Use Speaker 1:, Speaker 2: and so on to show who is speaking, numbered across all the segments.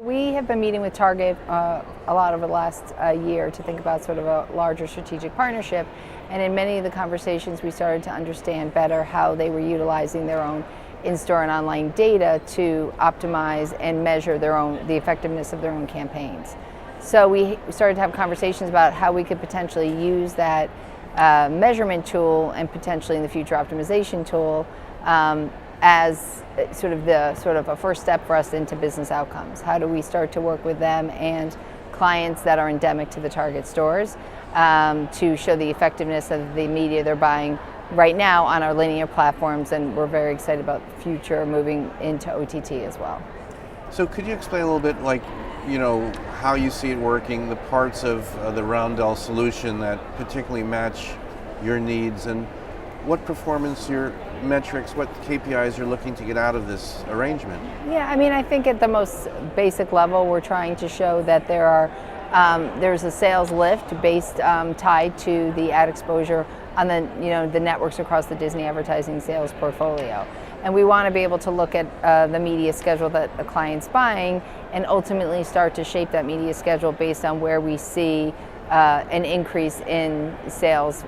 Speaker 1: We have been meeting with Target a lot over the last year to think about sort of a larger strategic partnership, and in many of the conversations we started to understand better how they were utilizing their own in-store and online data to optimize and measure the effectiveness of their own campaigns. So we started to have conversations about how we could potentially use that measurement tool and potentially in the future optimization tool as sort of a first step for us into business outcomes. How do we start to work with them and clients that are endemic to the Target stores to show the effectiveness of the media they're buying right now on our linear platforms, and we're very excited about the future moving into OTT as well.
Speaker 2: So could you explain a little bit, how you see it working, the parts of the Roundel solution that particularly match your needs, and what performance your metrics, what KPIs you're looking to get out of this arrangement?
Speaker 1: Yeah, I think at the most basic level, we're trying to show that there's a sales lift based tied to the ad exposure on the networks across the Disney advertising sales portfolio. And we want to be able to look at the media schedule that a client's buying and ultimately start to shape that media schedule based on where we see an increase in sales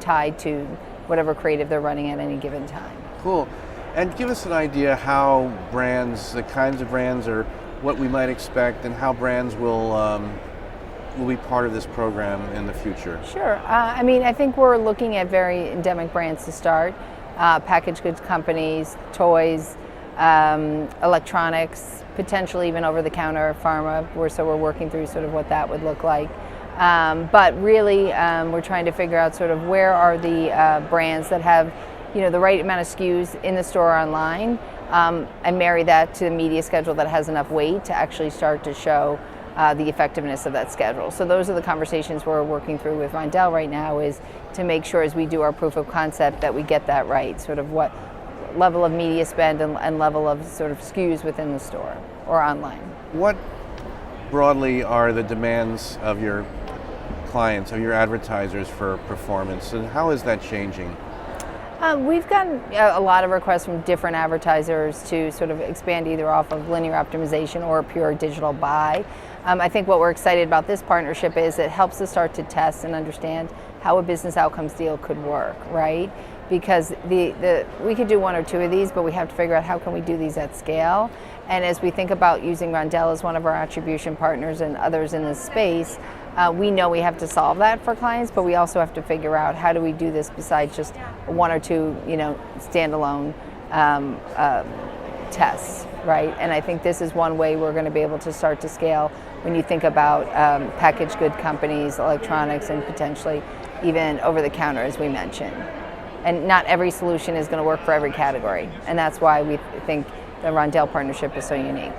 Speaker 1: tied to whatever creative they're running at any given time.
Speaker 2: Cool. And give us an idea how the kinds of brands, or what we might expect, and how brands will be part of this program in the future.
Speaker 1: Sure. I think we're looking at very endemic brands to start. Packaged goods companies, toys, electronics, potentially even over-the-counter pharma. So we're working through sort of what that would look like. But really, we're trying to figure out sort of where are the brands that have, the right amount of SKUs in the store or online, and marry that to the media schedule that has enough weight to actually start to show the effectiveness of that schedule. So those are the conversations we're working through with Roundel right now, is to make sure as we do our proof of concept that we get that right, sort of what level of media spend and level of sort of SKUs within the store or online.
Speaker 2: What broadly are the demands of your clients, of your advertisers for performance, and how is that changing?
Speaker 1: We've gotten a lot of requests from different advertisers to sort of expand either off of linear optimization or pure digital buy. I think what we're excited about this partnership is it helps us start to test and understand how a business outcomes deal could work, right? Because we could do one or two of these, but we have to figure out how can we do these at scale. And as we think about using Roundel as one of our attribution partners and others in this space, we know we have to solve that for clients, but we also have to figure out how do we do this besides just one or two, standalone tests, right? And I think this is one way we're going to be able to start to scale when you think about packaged good companies, electronics, and potentially even over-the-counter, as we mentioned. And not every solution is going to work for every category, and that's why we think the Roundel partnership is so unique.